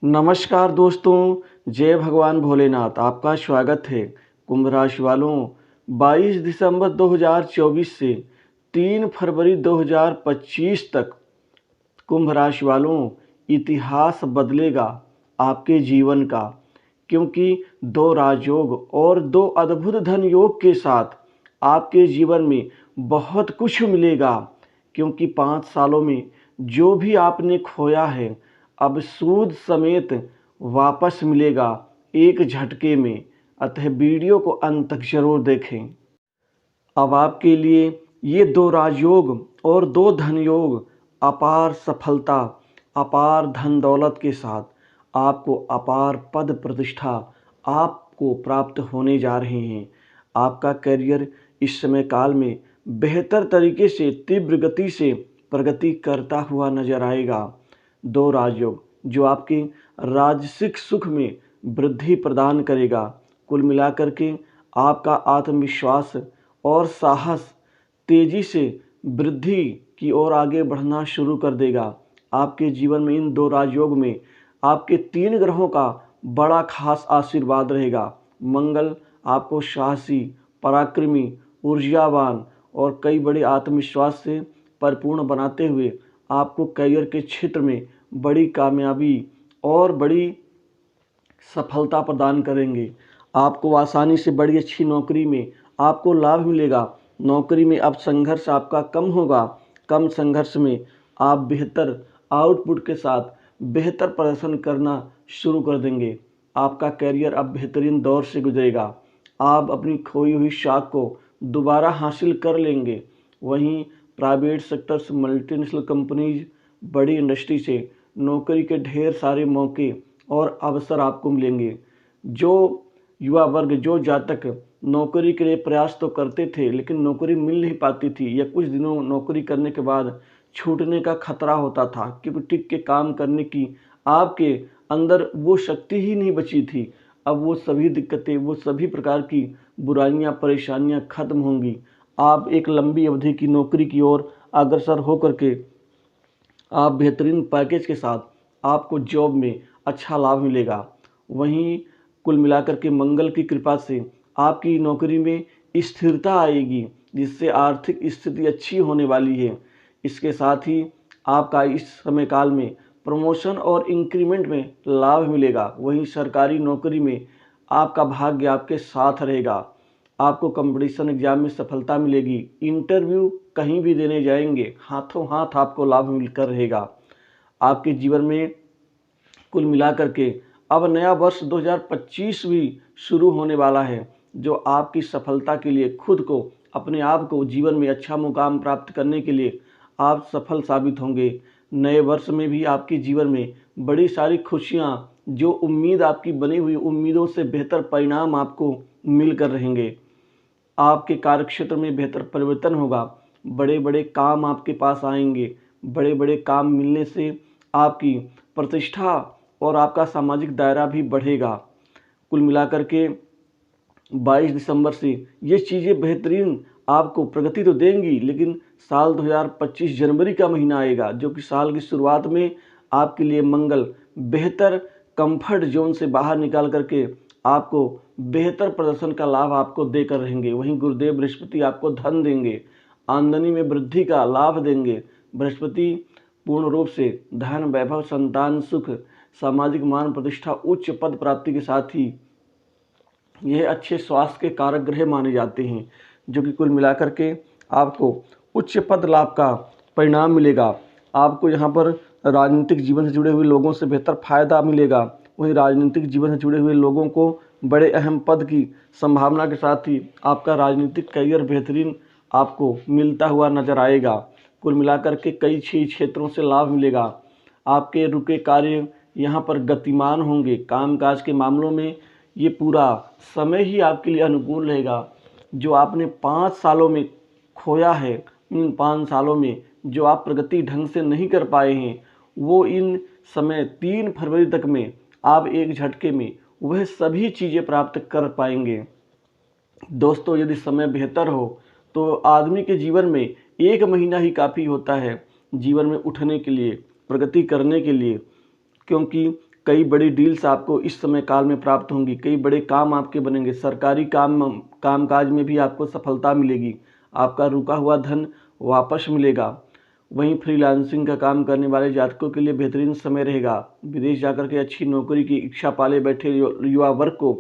नमस्कार दोस्तों, जय भगवान भोलेनाथ। आपका स्वागत है। कुंभ राशि वालों, 22 दिसंबर 2024 से 3 फरवरी 2025 तक कुंभ राशि वालों, इतिहास बदलेगा आपके जीवन का, क्योंकि 2 राजयोग और 2 अद्भुत धन योग के साथ आपके जीवन में बहुत कुछ मिलेगा। क्योंकि 5 सालों में जो भी आपने खोया है, अब सूद समेत वापस मिलेगा एक झटके में। अतः वीडियो को अंत तक जरूर देखें। अब आपके लिए ये 2 राजयोग और 2 धन योग अपार सफलता, अपार धन दौलत के साथ आपको अपार पद प्रतिष्ठा आपको प्राप्त होने जा रहे हैं। आपका करियर इस समय काल में बेहतर तरीके से तीव्र गति से प्रगति करता हुआ नजर आएगा। 2 राजयोग जो आपके राजसिक सुख में वृद्धि प्रदान करेगा। कुल मिलाकर के आपका आत्मविश्वास और साहस तेजी से वृद्धि की ओर आगे बढ़ना शुरू कर देगा। आपके जीवन में इन 2 राजयोग में आपके 3 ग्रहों का बड़ा खास आशीर्वाद रहेगा। मंगल आपको साहसी, पराक्रमी, ऊर्जावान और कई बड़े आत्मविश्वास से परिपूर्ण बनाते हुए आपको करियर के क्षेत्र में बड़ी कामयाबी और बड़ी सफलता प्रदान करेंगे। आपको आसानी से बड़ी अच्छी नौकरी में आपको लाभ मिलेगा। नौकरी में अब संघर्ष आपका कम होगा। कम संघर्ष में आप बेहतर आउटपुट के साथ बेहतर प्रदर्शन करना शुरू कर देंगे। आपका करियर अब बेहतरीन दौर से गुजरेगा। आप अपनी खोई हुई शाख को दोबारा हासिल कर लेंगे। वहीं प्राइवेट सेक्टर्स, मल्टीनेशनल कंपनीज, बड़ी इंडस्ट्री से नौकरी के ढेर सारे मौके और अवसर आपको मिलेंगे। जो युवा वर्ग, जो जातक नौकरी के लिए प्रयास तो करते थे लेकिन नौकरी मिल नहीं पाती थी, या कुछ दिनों नौकरी करने के बाद छूटने का खतरा होता था, क्योंकि टिक के काम करने की आपके अंदर वो शक्ति ही नहीं बची थी। अब वो सभी दिक्कतें, वो सभी प्रकार की बुराइयां, परेशानियां खत्म होंगी। आप एक लंबी अवधि की नौकरी की ओर अग्रसर होकर के आप बेहतरीन पैकेज के साथ आपको जॉब में अच्छा लाभ मिलेगा। वहीं कुल मिलाकर के मंगल की कृपा से आपकी नौकरी में स्थिरता आएगी, जिससे आर्थिक स्थिति अच्छी होने वाली है। इसके साथ ही आपका इस समय काल में प्रमोशन और इंक्रीमेंट में लाभ मिलेगा। वहीं सरकारी नौकरी में आपका भाग्य आपके साथ रहेगा। आपको कंपटीशन एग्जाम में सफलता मिलेगी। इंटरव्यू कहीं भी देने जाएंगे, हाथों हाथ आपको लाभ मिलकर रहेगा। आपके जीवन में कुल मिलाकर के अब नया वर्ष 2025 भी शुरू होने वाला है, जो आपकी सफलता के लिए खुद को, अपने आप को जीवन में अच्छा मुकाम प्राप्त करने के लिए आप सफल साबित होंगे। नए वर्ष में भी आपके जीवन में बड़ी सारी खुशियां, जो उम्मीद आपकी बनी हुई उम्मीदों से बेहतर परिणाम आपको मिलकर रहेंगे। आपके कार्यक्षेत्र में बेहतर परिवर्तन होगा। बड़े बड़े काम आपके पास आएंगे। बड़े बड़े काम मिलने से आपकी प्रतिष्ठा और आपका सामाजिक दायरा भी बढ़ेगा। कुल मिलाकर के 22 दिसंबर से ये चीज़ें बेहतरीन आपको प्रगति तो देंगी, लेकिन साल 2025 जनवरी का महीना आएगा, जो कि साल की शुरुआत में आपके लिए मंगल बेहतर कंफर्ट जोन से बाहर निकाल करके आपको बेहतर प्रदर्शन का लाभ आपको देकर रहेंगे। वहीं गुरुदेव बृहस्पति आपको धन देंगे, आमदनी में वृद्धि का लाभ देंगे। बृहस्पति पूर्ण रूप से धन, वैभव, संतान सुख, सामाजिक मान प्रतिष्ठा, उच्च पद प्राप्ति के साथ ही यह अच्छे स्वास्थ्य के कारक ग्रह माने जाते हैं, जो कि कुल मिलाकर के आपको उच्च पद लाभ का परिणाम मिलेगा। आपको यहाँ पर राजनीतिक जीवन से जुड़े हुए लोगों से बेहतर फायदा मिलेगा। वहीं राजनीतिक जीवन से जुड़े हुए लोगों को बड़े अहम पद की संभावना के साथ ही आपका राजनीतिक करियर बेहतरीन आपको मिलता हुआ नजर आएगा। कुल मिलाकर के कई क्षेत्रों से लाभ मिलेगा। आपके रुके कार्य यहाँ पर गतिमान होंगे। कामकाज के मामलों में ये पूरा समय ही आपके लिए अनुकूल रहेगा। जो आपने 5 सालों में खोया है, इन 5 सालों में जो आप प्रगति ढंग से नहीं कर पाए हैं, वो इन समय 3 फरवरी तक में आप एक झटके में वह सभी चीज़ें प्राप्त कर पाएंगे। दोस्तों, यदि समय बेहतर हो तो आदमी के जीवन में 1 महीना ही काफ़ी होता है जीवन में उठने के लिए, प्रगति करने के लिए, क्योंकि कई बड़ी डील्स आपको इस समय काल में प्राप्त होंगी, कई बड़े काम आपके बनेंगे, सरकारी कामकाज में भी आपको सफलता मिलेगी, आपका रुका हुआ धन वापस मिलेगा। वहीं फ्रीलांसिंग का काम करने वाले जातकों के लिए बेहतरीन समय रहेगा। विदेश जाकर के अच्छी नौकरी की इच्छा पाले बैठे युवा वर्ग को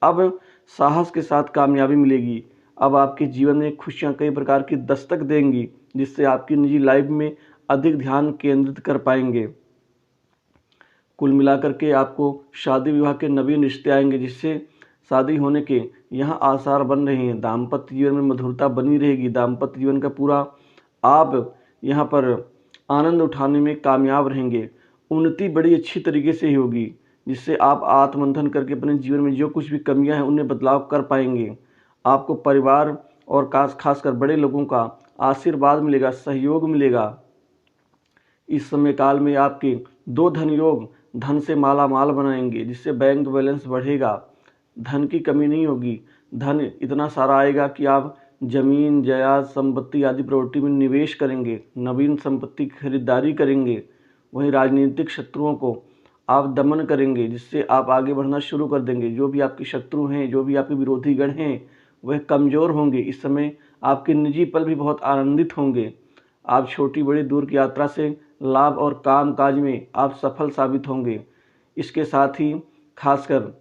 अब साहस के साथ कामयाबी मिलेगी। अब आपके जीवन में खुशियां कई प्रकार की दस्तक देंगी, जिससे आपकी निजी लाइफ में अधिक ध्यान केंद्रित कर पाएंगे। कुल मिलाकर के आपको शादी विवाह के नवीन रिश्ते आएंगे, जिससे शादी होने के यहाँ आसार बन रहे हैं। दाम्पत्य जीवन में मधुरता बनी रहेगी। दाम्पत्य जीवन का पूरा आप यहाँ पर आनंद उठाने में कामयाब रहेंगे। उन्नति बड़ी अच्छी तरीके से ही होगी, जिससे आप आत्ममंथन करके अपने जीवन में जो कुछ भी कमियां हैं उनमें बदलाव कर पाएंगे। आपको परिवार और खासकर बड़े लोगों का आशीर्वाद मिलेगा, सहयोग मिलेगा। इस समय काल में आपके 2 धन योग धन से माला माल बनाएंगे, जिससे बैंक बैलेंस बढ़ेगा, धन की कमी नहीं होगी। धन इतना सारा आएगा कि आप जमीन जायदाद संपत्ति आदि प्रॉपर्टी में निवेश करेंगे, नवीन संपत्ति की खरीदारी करेंगे। वहीं राजनीतिक शत्रुओं को आप दमन करेंगे, जिससे आप आगे बढ़ना शुरू कर देंगे। जो भी आपके शत्रु हैं, जो भी आपके विरोधी गण हैं, वह कमज़ोर होंगे। इस समय आपके निजी पल भी बहुत आनंदित होंगे। आप छोटी बड़ी दूर की यात्रा से लाभ और काम काज में आप सफल साबित होंगे। इसके साथ ही खासकर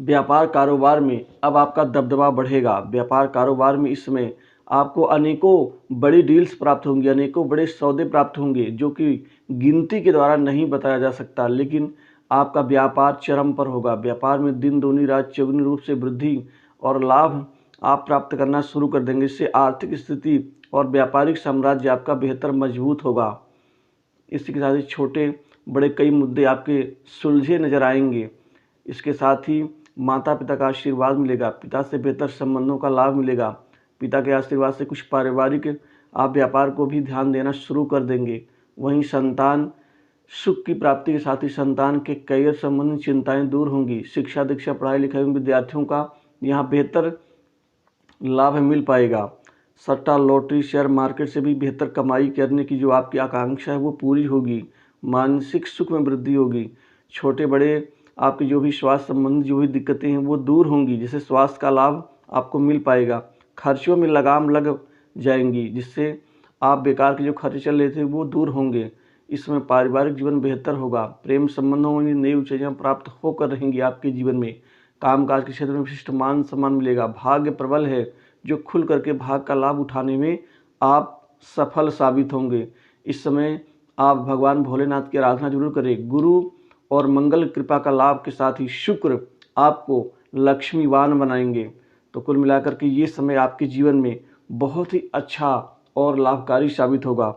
व्यापार कारोबार में अब आपका दबदबा बढ़ेगा। व्यापार कारोबार में इस समय आपको अनेकों बड़ी डील्स प्राप्त होंगी, अनेकों बड़े सौदे प्राप्त होंगे, जो कि गिनती के द्वारा नहीं बताया जा सकता, लेकिन आपका व्यापार चरम पर होगा। व्यापार में दिन दूनी रात चौगुनी रूप से वृद्धि और लाभ आप प्राप्त करना शुरू कर देंगे। इससे आर्थिक स्थिति और व्यापारिक साम्राज्य आपका बेहतर मजबूत होगा। इसी के साथ ही छोटे बड़े कई मुद्दे आपके सुलझे नजर आएंगे। इसके साथ ही माता पिता का आशीर्वाद मिलेगा, पिता से बेहतर संबंधों का लाभ मिलेगा। पिता के आशीर्वाद से कुछ पारिवारिक आप व्यापार को भी ध्यान देना शुरू कर देंगे। वहीं संतान सुख की प्राप्ति के साथ ही संतान के करियर संबंधी चिंताएं दूर होंगी। शिक्षा दीक्षा पढ़ाई लिखाई में विद्यार्थियों का यहाँ बेहतर लाभ मिल पाएगा। सट्टा लॉटरी शेयर मार्केट से भी बेहतर कमाई करने की जो आपकी आकांक्षा है वो पूरी होगी। मानसिक सुख में वृद्धि होगी। छोटे बड़े आपके जो भी स्वास्थ्य संबंधी जो भी दिक्कतें हैं वो दूर होंगी, जिससे स्वास्थ्य का लाभ आपको मिल पाएगा। खर्चों में लगाम लग जाएंगी, जिससे आप बेकार के जो खर्चे चल रहे थे वो दूर होंगे। इसमें पारिवारिक जीवन बेहतर होगा। प्रेम संबंधों में नई ऊंचाइयां प्राप्त होकर रहेंगी आपके जीवन में। कामकाज के क्षेत्र में विशिष्ट मान सम्मान मिलेगा। भाग्य प्रबल है, जो खुल करके भाग का लाभ उठाने में आप सफल साबित होंगे। इस समय आप भगवान भोलेनाथ की आराधना जरूर करें। गुरु और मंगल कृपा का लाभ के साथ ही शुक्र आपको लक्ष्मीवान बनाएंगे। तो कुल मिलाकर के ये समय आपके जीवन में बहुत ही अच्छा और लाभकारी साबित होगा।